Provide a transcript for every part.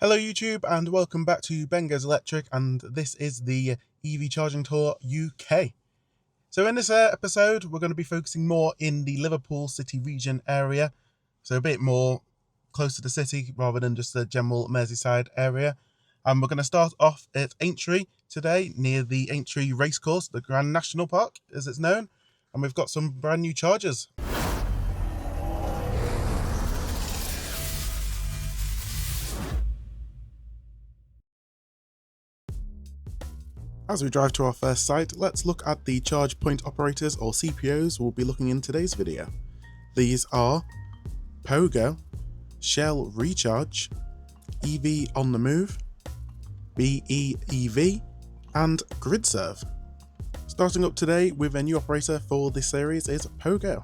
Hello YouTube and welcome back to Bengo's Electric, and this is the EV Charging Tour UK. So in this episode we're going to be focusing more in the Liverpool city region area, so a bit more close to the city rather than just the general Merseyside area. And we're going to start off at Aintree today, near the Aintree Racecourse, the Grand National Park as it's known, and we've got some brand new chargers. As we drive to our first site, let's look at the charge point operators, or CPOs, we'll be looking in today's video. These are POGO, Shell Recharge, EV on the Move, BE.EV, and Gridserve. Starting up today with a new operator for this series is POGO.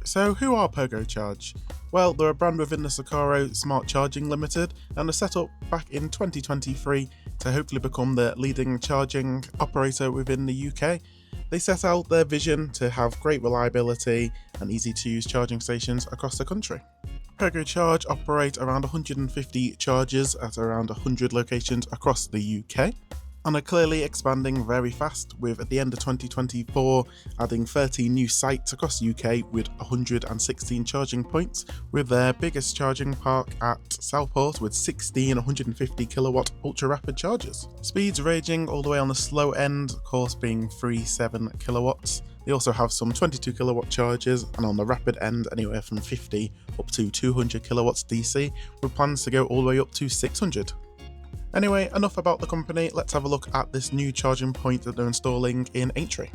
So who are POGO Charge? Well, they're a brand within the Socorro Smart Charging Limited and are set up back in 2023 to hopefully become the leading charging operator within the UK. They set out their vision to have great reliability and easy to use charging stations across the country. POGO Charge operate around 150 chargers at around 100 locations across the UK, and are clearly expanding very fast, with at the end of 2024 adding 13 new sites across the UK with 116 charging points, with their biggest charging park at Southport with 16 150 kilowatt ultra rapid chargers. Speeds ranging all the way on the slow end, of course, being 7 kilowatts. They also have some 22 kilowatt chargers, and on the rapid end anywhere from 50 up to 200 kilowatts DC, with plans to go all the way up to 600. Anyway, enough about the company, let's have a look at this new charging point that they're installing in Aintree.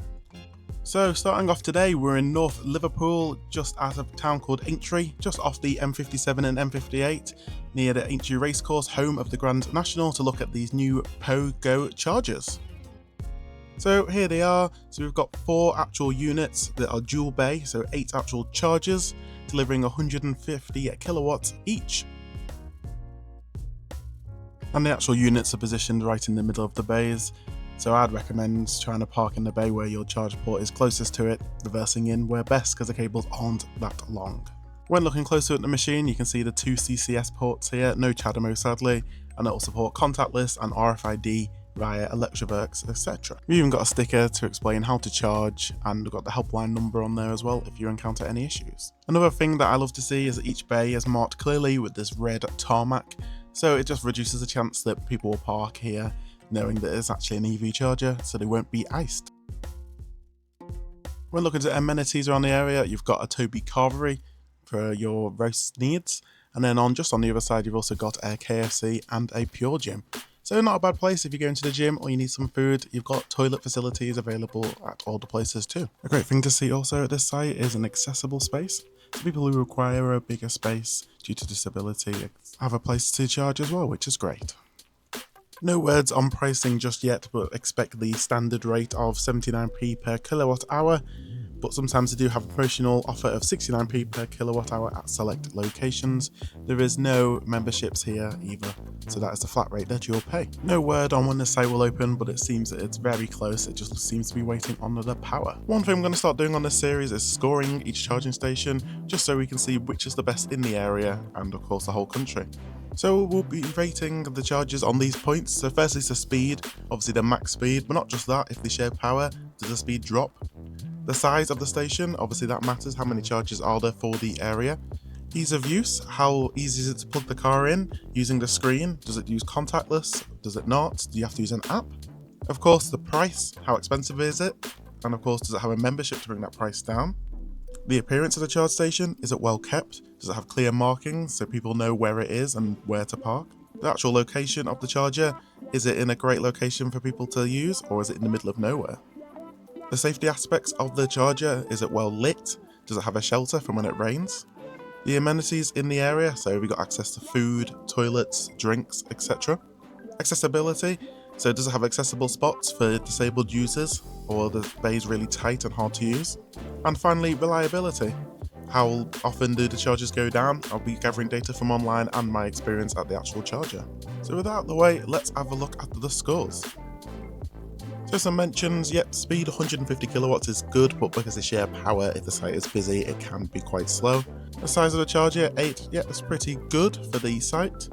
So starting off today, we're in North Liverpool, just out of a town called Aintree, just off the M57 and M58, near the Aintree Racecourse, home of the Grand National, to look at these new POGO chargers. So here they are. So we've got 4 actual units that are dual bay, so 8 actual chargers, delivering 150 kilowatts each. And the actual units are positioned right in the middle of the bays, so I'd recommend trying to park in the bay where your charge port is closest to it, reversing in where best because the cables aren't that long. When looking closer at the machine, you can see the 2 CCS ports here, no CHAdeMO sadly, and it'll support contactless and RFID via Electroworks, etc. We've even got a sticker to explain how to charge, and we've got the helpline number on there as well if you encounter any issues. Another thing that I love to see is that each bay is marked clearly with this red tarmac, so it just reduces the chance that people will park here knowing that it's actually an EV charger, so they won't be iced. When looking at amenities around the area, you've got a Toby Carvery for your roast needs, and then just on the other side you've also got a KFC and a Pure Gym. So not a bad place if you go into the gym or you need some food. You've got toilet facilities available at all the places too. A great thing to see also at this site is an accessible space. So people who require a bigger space due to disability have a place to charge as well, which is great. No words on pricing just yet, but expect the standard rate of 79p per kilowatt hour. But sometimes they do have a promotional offer of 69p per kilowatt hour at select locations. There is no memberships here either, so that is the flat rate that you'll pay. No word on when the site will open, but it seems that it's very close. It just seems to be waiting on the power. One thing I'm going to start doing on this series is scoring each charging station, just so we can see which is the best in the area and of course the whole country. So we'll be rating the charges on these points. So firstly it's the speed, obviously the max speed, but not just that, if they share power, does the speed drop? The size of the station, obviously that matters, how many charges are there for the area. Ease of use, how easy is it to plug the car in using the screen? Does it use contactless? Does it not? Do you have to use an app? Of course the price, how expensive is it? And of course, does it have a membership to bring that price down? The appearance of the charge station, is it well kept? Does it have clear markings so people know where it is and where to park? The actual location of the charger, is it in a great location for people to use, or is it in the middle of nowhere? The safety aspects of the charger, is it well lit? Does it have a shelter from when it rains? The amenities in the area, so have we got access to food, toilets, drinks, etc. Accessibility, so does it have accessible spots for disabled users, or are the bays really tight and hard to use? And finally, reliability. How often do the chargers go down? I'll be gathering data from online and my experience at the actual charger. So with that out of the way, let's have a look at the scores. So some mentions, yep, speed 150 kilowatts is good, but because they share power, if the site is busy, it can be quite slow. The size of the charger, 8, yeah, it's pretty good for the site.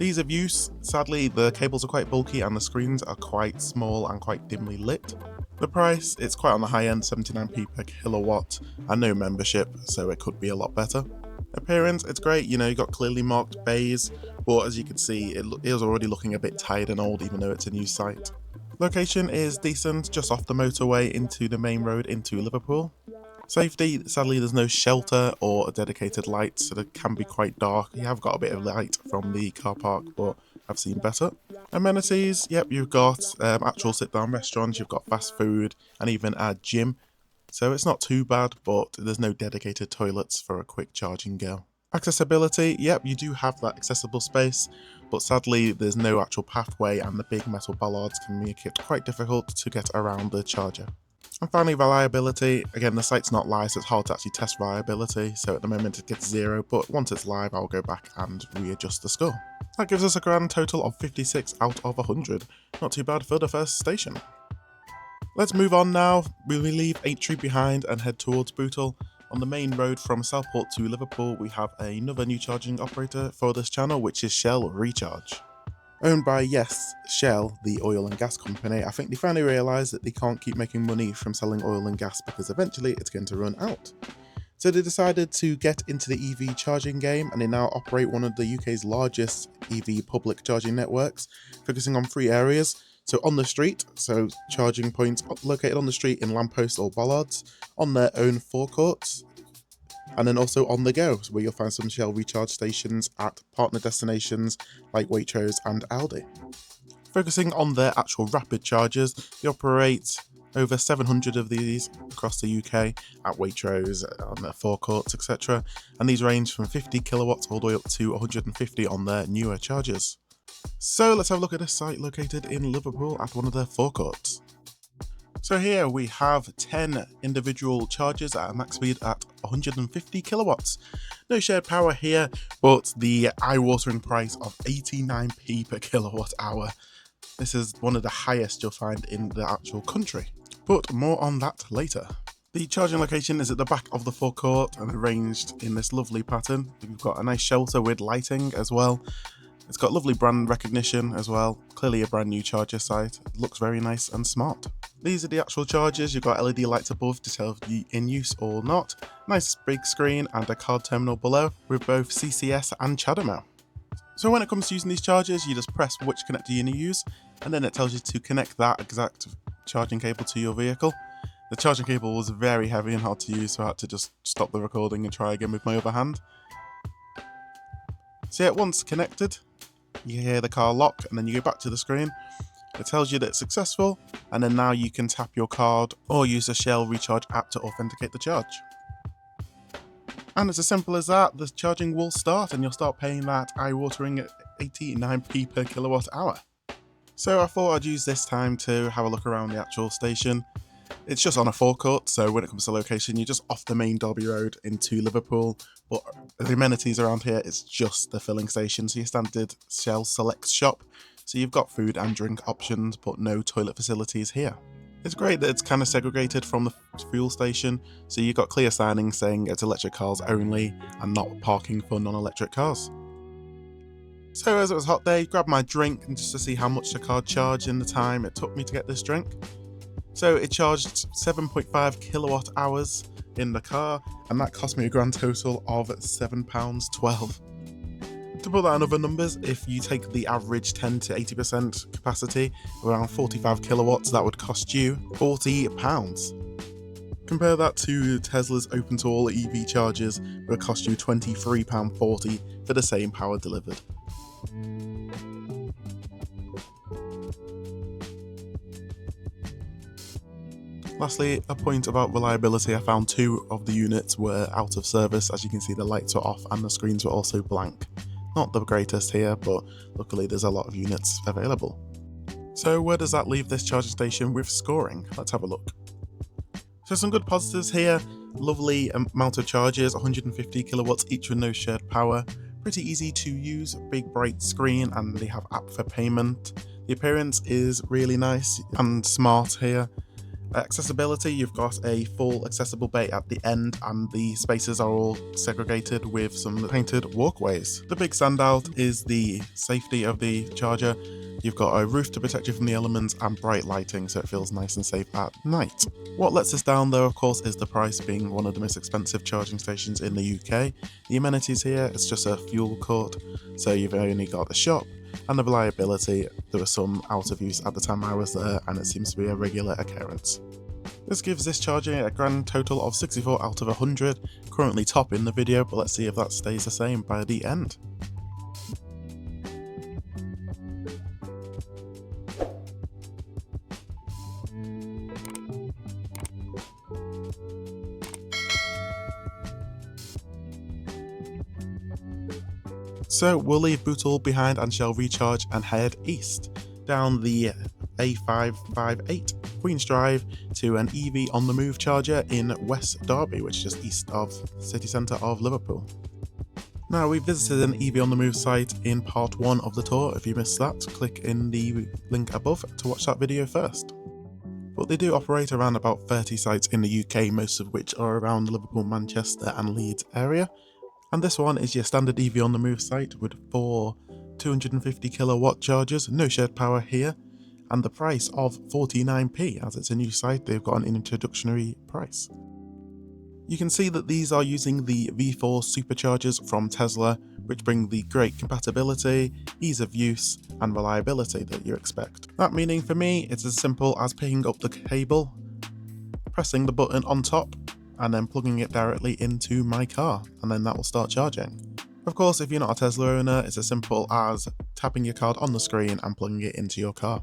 Ease of use, sadly the cables are quite bulky and the screens are quite small and quite dimly lit. The price, it's quite on the high end, 79p per kilowatt, and no membership, so it could be a lot better. Appearance, it's great, you know, you got clearly marked bays, but as you can see, it is already looking a bit tired and old even though it's a new site. Location is decent, just off the motorway into the main road into Liverpool. Safety, sadly there's no shelter or a dedicated light, so it can be quite dark. You have got a bit of light from the car park, but I've seen better. Amenities, yep, you've got actual sit-down restaurants, you've got fast food, and even a gym. So it's not too bad, but there's no dedicated toilets for a quick charge and go. Accessibility, yep, you do have that accessible space, but sadly there's no actual pathway and the big metal bollards can make it quite difficult to get around the charger. And finally, reliability. Again, the site's not live, so it's hard to actually test reliability, so at the moment it gets 0, but once it's live I'll go back and readjust the score. That gives us a grand total of 56 out of 100. Not too bad for the first station. Let's move on now. We will leave Aintree behind and head towards Bootle. On the main road from Southport to Liverpool, we have another new charging operator for this channel, which is Shell Recharge. Owned by, yes, Shell, the oil and gas company. I think they finally realised that they can't keep making money from selling oil and gas because eventually it's going to run out. So they decided to get into the EV charging game, and they now operate one of the UK's largest EV public charging networks, focusing on 3 areas. So on the street, so charging points located on the street in lampposts or bollards, on their own forecourts, and then also on the go, where you'll find some Shell recharge stations at partner destinations like Waitrose and Aldi. Focusing on their actual rapid chargers, they operate over 700 of these across the UK at Waitrose, on their forecourts, etc. And these range from 50 kilowatts all the way up to 150 on their newer chargers. So let's have a look at this site located in Liverpool at one of their forecourts. So here we have 10 individual chargers at a max speed at 150 kilowatts. No shared power here, but the eye-watering price of 89p per kilowatt hour. This is one of the highest you'll find in the actual country, but more on that later. The charging location is at the back of the forecourt and arranged in this lovely pattern. We've got a nice shelter with lighting as well. It's got lovely brand recognition as well. Clearly a brand new charger site. It looks very nice and smart. These are the actual chargers. You've got LED lights above to tell if you're in use or not. Nice big screen and a card terminal below with both CCS and CHAdeMO. So when it comes to using these chargers, you just press which connector you're going to use, and then it tells you to connect that exact charging cable to your vehicle. The charging cable was very heavy and hard to use, so I had to just stop the recording and try again with my other hand. So yeah, once connected, you hear the car lock, and then you go back to the screen. It tells you that it's successful, and then now you can tap your card or use the Shell Recharge app to authenticate the charge. And it's as simple as that. The charging will start, and you'll start paying that eye-watering 89p per kilowatt hour. So I thought I'd use this time to have a look around the actual station. It's just on a forecourt, so when it comes to location, you're just off the main Derby Road into Liverpool. But the amenities around here, it's just the filling station, so your standard Shell Select shop. So you've got food and drink options, but no toilet facilities here. It's great that it's kind of segregated from the fuel station, so you've got clear signings saying it's electric cars only and not parking for non-electric cars. So as it was a hot day, grabbed my drink and just to see how much the car charged in the time it took me to get this drink. So it charged 7.5 kilowatt hours in the car, and that cost me a grand total of £7.12. To put that in other numbers, if you take the average 10 to 80% capacity, around 45 kilowatts, that would cost you £40. Compare that to Tesla's open to all EV chargers, it would cost you £23.40 for the same power delivered. Lastly, a point about reliability. I found 2 of the units were out of service. As you can see, the lights were off and the screens were also blank. Not the greatest here, but luckily there's a lot of units available. So where does that leave this charging station with scoring? Let's have a look. So some good positives here. Lovely amount of chargers, 150 kilowatts each with no shared power. Pretty easy to use, big bright screen, and they have app for payment. The appearance is really nice and smart here. Accessibility, you've got a full accessible bay at the end and the spaces are all segregated with some painted walkways. The big standout is the safety of the charger. You've got a roof to protect you from the elements and bright lighting so it feels nice and safe at night. What lets us down though, of course, is the price, being one of the most expensive charging stations in the UK. The amenities here, it's just a fuel court, so you've only got the shop. And the reliability, there was some out of use at the time I was there and it seems to be a regular occurrence. This gives this charger a grand total of 64 out of 100, currently top in the video, but let's see if that stays the same by the end. So we'll leave Bootle behind and shall recharge and head east, down the A558 Queen's Drive to an EV on the move charger in West Derby, which is just east of the city centre of Liverpool. Now, we visited an EV on the move site in part 1 of the tour. If you missed that, click in the link above to watch that video first. But they do operate around about 30 sites in the UK, most of which are around the Liverpool, Manchester and Leeds area. And this one is your standard EV on the move site with 4 250 kilowatt chargers, no shared power here, and the price of 49p. As it's a new site, they've got an introductory price. You can see that these are using the V4 Superchargers from Tesla, which bring the great compatibility, ease of use and reliability that you expect. That meaning for me, it's as simple as picking up the cable, pressing the button on top, and then plugging it directly into my car, and then that will start charging. Of course, if you're not a Tesla owner, it's as simple as tapping your card on the screen and plugging it into your car.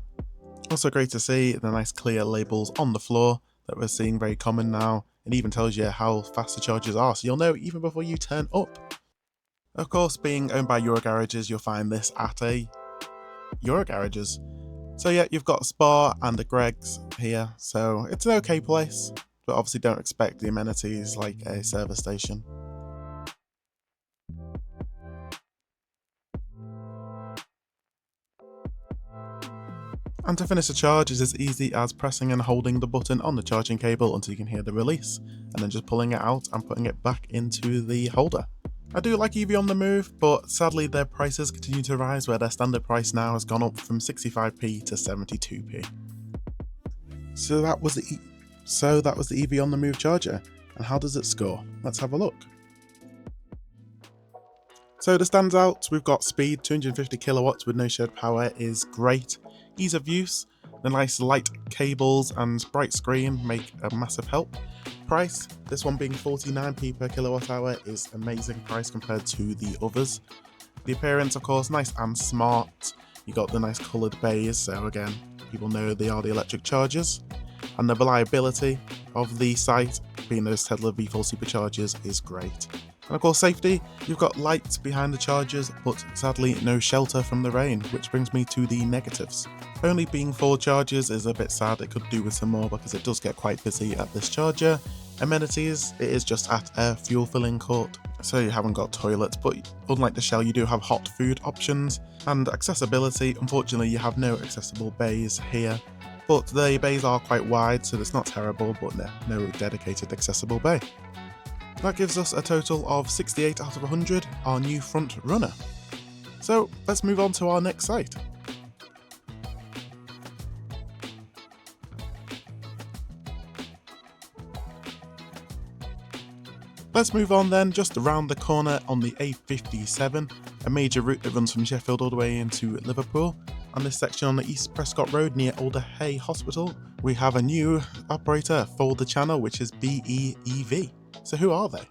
Also great to see the nice clear labels on the floor that we're seeing very common now. It even tells you how fast the chargers are, so you'll know even before you turn up. Of course, being owned by Eurogarages, you'll find this at a Eurogarages. So yeah, you've got a Spar and a Greggs here, so it's an okay place. But obviously don't expect the amenities like a service station. And to finish the charge is as easy as pressing and holding the button on the charging cable until you can hear the release, and then just pulling it out and putting it back into the holder. I do like EV on the move, but sadly their prices continue to rise, where their standard price now has gone up from 65p to 72p. So that was the EV on the move charger. And how does it score? Let's have a look. So the standouts, we've got speed, 250 kilowatts with no shared power is great. Ease of use, the nice light cables and bright screen make a massive help. Price, this one being 49p per kilowatt hour is amazing price compared to the others. The appearance, of course, nice and smart. You got the nice coloured bays, so again, people know they are the electric chargers. And the reliability of the site, being those Tesla V4 Superchargers, is great. And of course safety, you've got lights behind the chargers, but sadly no shelter from the rain, which brings me to the negatives. Only being 4 chargers is a bit sad. It could do with some more because it does get quite busy at this charger. Amenities, it is just at a fuel filling court, so you haven't got toilets, but unlike the Shell you do have hot food options. And accessibility, unfortunately you have no accessible bays here. But the bays are quite wide, so it's not terrible, but no dedicated accessible bay. That gives us a total of 68 out of 100, our new front runner. So let's move on to our next site. Let's move on then, just around the corner on the A57, a major route that runs from Sheffield all the way into Liverpool. On this section on the East Prescott Road near Alder Hey Hospital, we have a new operator for the channel, which is BE.EV. So who are they?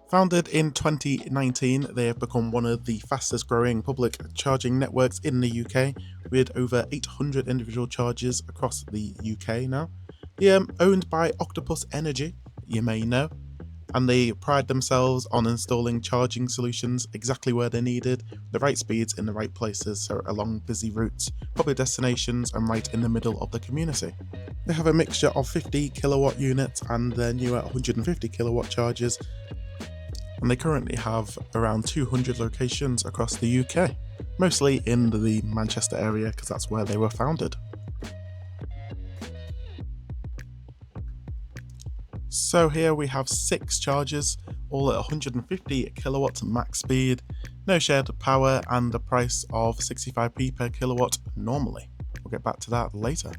Founded in 2019, they have become one of the fastest growing public charging networks in the UK, with over 800 individual chargers across the UK now. They are owned by Octopus Energy, you may know, and they pride themselves on installing charging solutions exactly where they're needed, the right speeds in the right places, so along busy routes, public destinations and right in the middle of the community. They have a mixture of 50 kilowatt units and their newer 150 kilowatt chargers, and they currently have around 200 locations across the UK, mostly in the Manchester area because that's where they were founded. So here we have 6 chargers, all at 150 kilowatts max speed, no shared power, and a price of 65p per kilowatt normally. We'll get back to that later.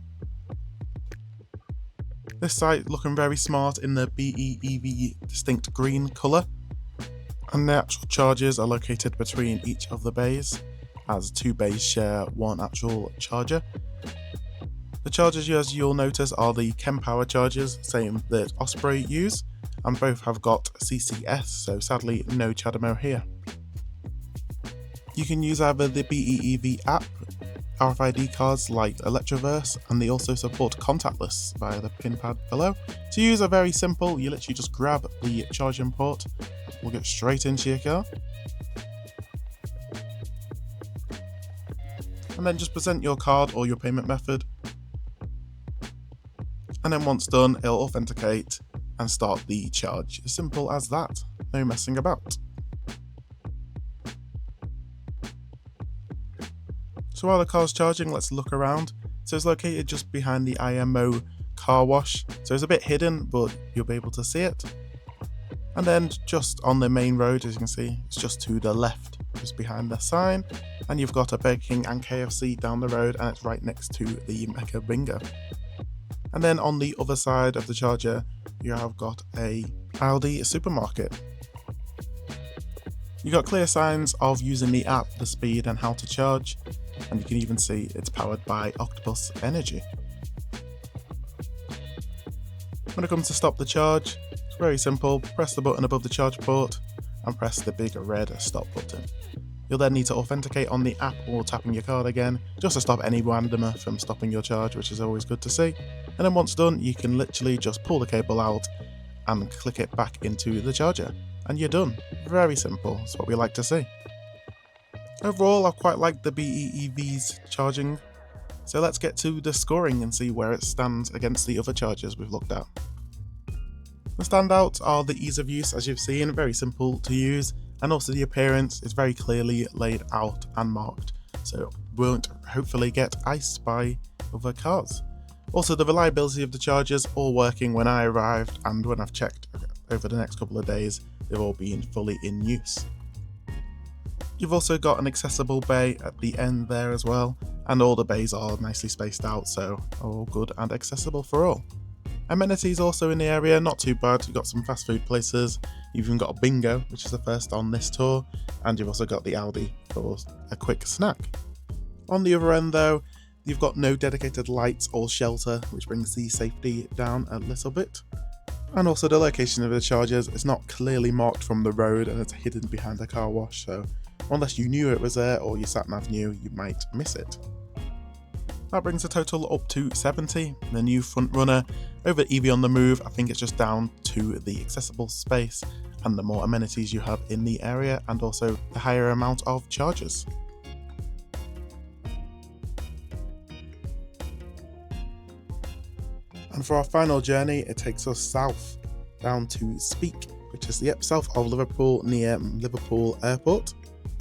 This site looking very smart in the BE.EV distinct green colour, and the actual chargers are located between each of the bays, as 2 bays share one actual charger. The chargers, as you'll notice, are the Kempower chargers, same that Osprey use, and both have got CCS, so sadly no CHAdeMO here. You can use either the BE.EV app, RFID cards like Electroverse, and they also support contactless via the pin pad below. To use are very simple, you literally just grab the charging port, plug it straight into your car, and then just present your card or your payment method. And then once done, it'll authenticate and start the charge. As simple as that, no messing about. So while the car's charging, let's look around. So it's located just behind the IMO car wash, so it's a bit hidden, but you'll be able to see it. And then just on the main road, as you can see, it's just to the left, just behind the sign. And you've got a Burger King and KFC down the road, and it's right next to the Mega Bingo. And then on the other side of the charger, you have got a Aldi supermarket. You got clear signs of using the app, the speed and how to charge, and you can even see it's powered by Octopus Energy. When it comes to stop the charge, it's very simple. Press the button above the charge port and press the big red stop button. You'll then need to authenticate on the app or tapping your card again, just to stop any randomer from stopping your charge, which is always good to see. And then once done, you can literally just pull the cable out and click it back into the charger, and you're done. Very simple, it's what we like to see. Overall, I quite like the BE.EV's charging, so let's get to the scoring and see where it stands against the other chargers we've looked at. The standouts are the ease of use, as you've seen, very simple to use, and also the appearance is very clearly laid out and marked, so it won't hopefully get iced by other cars. Also, the reliability of the chargers, all working when I arrived, and when I've checked over the next couple of days, they've all been fully in use. You've also got an accessible bay at the end there as well, and all the bays are nicely spaced out, so all good and accessible for all. Amenities also in the area, not too bad. You've got some fast food places, you've even got a bingo, which is the first on this tour, and you've also got the Aldi for a quick snack. On the other end though, you've got no dedicated lights or shelter, which brings the safety down a little bit. And also the location of the chargers is not clearly marked from the road, and it's hidden behind the car wash, so unless you knew it was there or your sat-nav knew, you might miss it. That brings the total up to 70. The new front runner over EV on the move, I think it's just down to the accessible space and the more amenities you have in the area, and also the higher amount of chargers. And for our final journey, it takes us south down to Speke, which is south of Liverpool, near Liverpool Airport,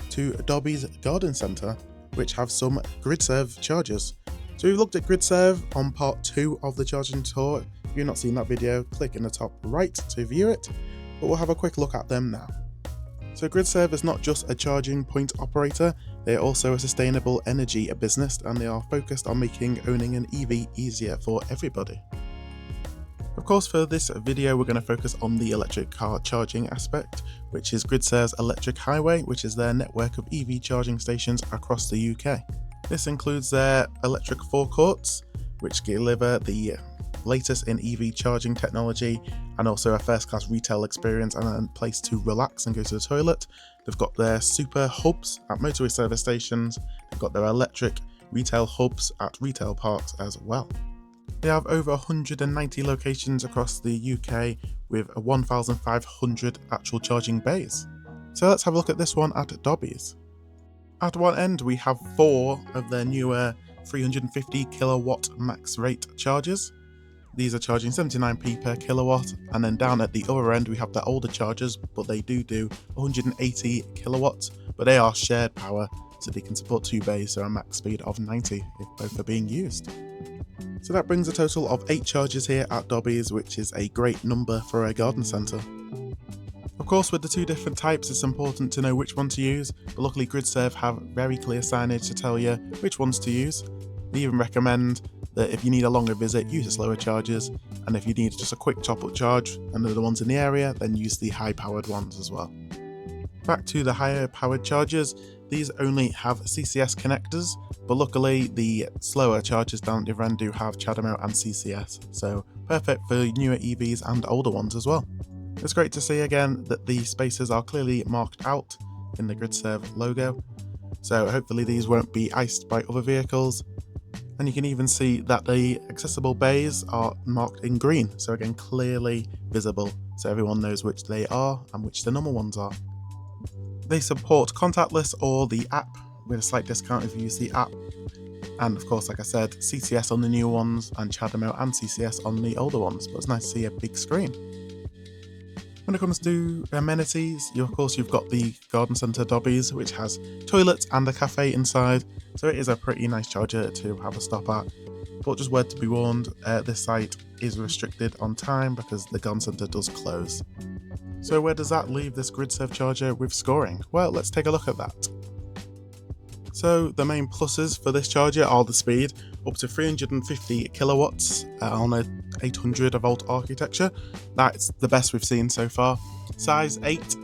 to Dobby's Garden Centre, which have some Gridserve chargers. So we've looked at Gridserve on part 2 of the charging tour. If you've not seen that video, click in the top right to view it, but we'll have a quick look at them now. So Gridserve is not just a charging point operator, they are also a sustainable energy business, and they are focused on making owning an EV easier for everybody. Of course, for this video we're going to focus on the electric car charging aspect, which is Gridserve's Electric Highway, which is their network of EV charging stations across the UK. This includes their electric forecourts, which deliver the latest in EV charging technology and also a first-class retail experience and a place to relax and go to the toilet. They've got their super hubs at motorway service stations. They've got their electric retail hubs at retail parks as well. They have over 190 locations across the UK with 1,500 actual charging bays. So let's have a look at this one at Dobby's. At one end we have 4 of their newer 350 kilowatt max rate chargers. These are charging 79p per kilowatt, and then down at the other end we have the older chargers, but they do 180 kilowatts, but they are shared power, so they can support 2 bays, so a max speed of 90 if both are being used. So that brings a total of 8 chargers here at Dobby's, which is a great number for a garden centre. Of course, with the 2 different types, it's important to know which one to use, but luckily Gridserve have very clear signage to tell you which ones to use. They even recommend that if you need a longer visit, use the slower chargers, and if you need just a quick top-up charge and they're the ones in the area, then use the high-powered ones as well. Back to the higher-powered chargers, these only have CCS connectors, but luckily the slower chargers down at the other end do have CHAdeMO and CCS, so perfect for newer EVs and older ones as well. It's great to see again that the spaces are clearly marked out in the Gridserve logo, so hopefully these won't be iced by other vehicles. And you can even see that the accessible bays are marked in green, so again clearly visible, so everyone knows which they are and which the normal ones are. They support contactless or the app, with a slight discount if you use the app. And of course, like I said, CCS on the new ones and CHAdeMO and CCS on the older ones, but it's nice to see a big screen. When it comes to amenities, of course you've got the garden centre Dobby's, which has toilets and a cafe inside, so it is a pretty nice charger to have a stop at. But just word to be warned, this site is restricted on time because the garden centre does close. So where does that leave this Gridserve charger with scoring? Well, let's take a look at that. So the main pluses for this charger are the speed, up to 350 kilowatts on a 800 volt architecture. That's the best we've seen so far. Size 8,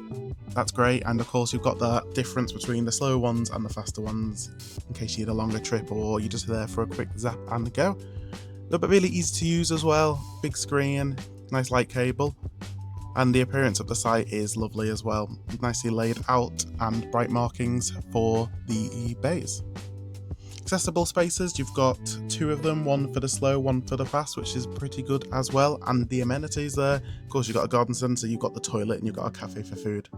that's great, and of course you've got that difference between the slower ones and the faster ones in case you need a longer trip or you're just there for a quick zap and go. But really easy to use as well, big screen, nice light cable. And the appearance of the site is lovely as well, nicely laid out and bright markings for the bays. Accessible spaces, you've got 2 of them, one for the slow, one for the fast, which is pretty good as well. And the amenities there, of course you've got a garden centre, you've got the toilet and you've got a cafe for food.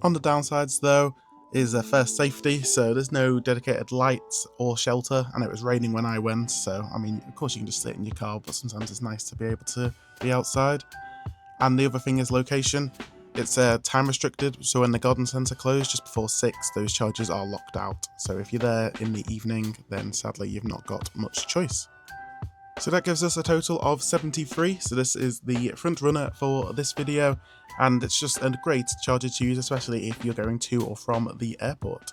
On the downsides though, is first safety, so there's no dedicated lights or shelter, and it was raining when I went, so I mean of course you can just sit in your car, but sometimes it's nice to be able to be outside. And the other thing is location. It's time restricted, so when the garden centre closed just before 6, those chargers are locked out. So if you're there in the evening, then sadly you've not got much choice. So that gives us a total of 73, so this is the front runner for this video, and it's just a great charger to use, especially if you're going to or from the airport.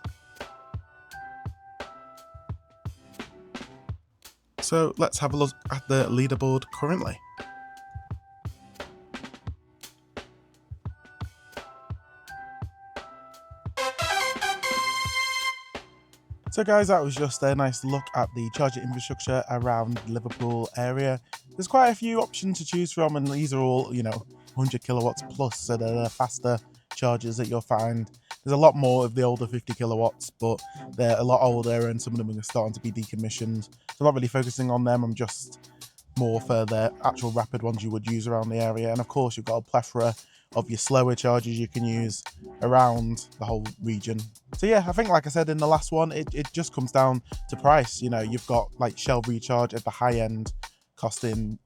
So let's have a look at the leaderboard currently. So guys, that was just a nice look at the charger infrastructure around the Liverpool area. There's quite a few options to choose from, and these are all, 100 kilowatts plus, so they're the faster chargers that you'll find. There's a lot more of the older 50 kilowatts, but they're a lot older and some of them are starting to be decommissioned. So I'm not really focusing on them, I'm just more for the actual rapid ones you would use around the area. And of course, you've got a plethora of your slower chargers you can use around the whole region. So yeah, I think like I said in the last one, it just comes down to price. You've got like Shell Recharge at the high end costing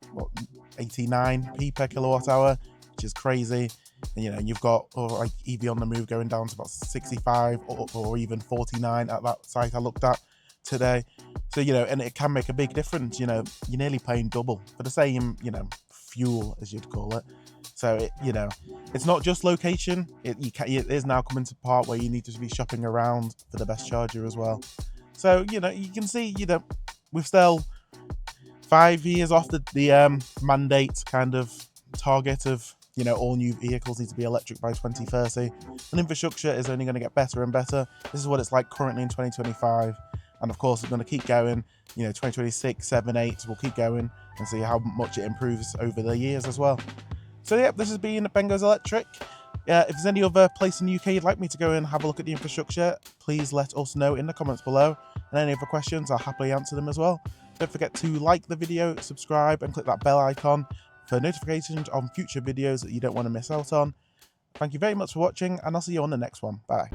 89p per kilowatt hour, which is crazy. And you've got like EV on the move going down to about 65 or even 49 at that site I looked at today. So and it can make a big difference. You're nearly paying double for the same fuel, as you'd call it. So it's not just location. It is now coming to the part where you need to be shopping around for the best charger as well. So you can see we're still 5 years off the mandate kind of target of all new vehicles need to be electric by 2030. And infrastructure is only going to get better and better. This is what it's like currently in 2025, and of course it's going to keep going. 2026, 7, 8, we'll keep going and see how much it improves over the years as well. So yeah, this has been Bengo's Electric. If there's any other place in the UK you'd like me to go and have a look at the infrastructure, please let us know in the comments below. And any other questions, I'll happily answer them as well. Don't forget to like the video, subscribe, and click that bell icon for notifications on future videos that you don't want to miss out on. Thank you very much for watching, and I'll see you on the next one. Bye.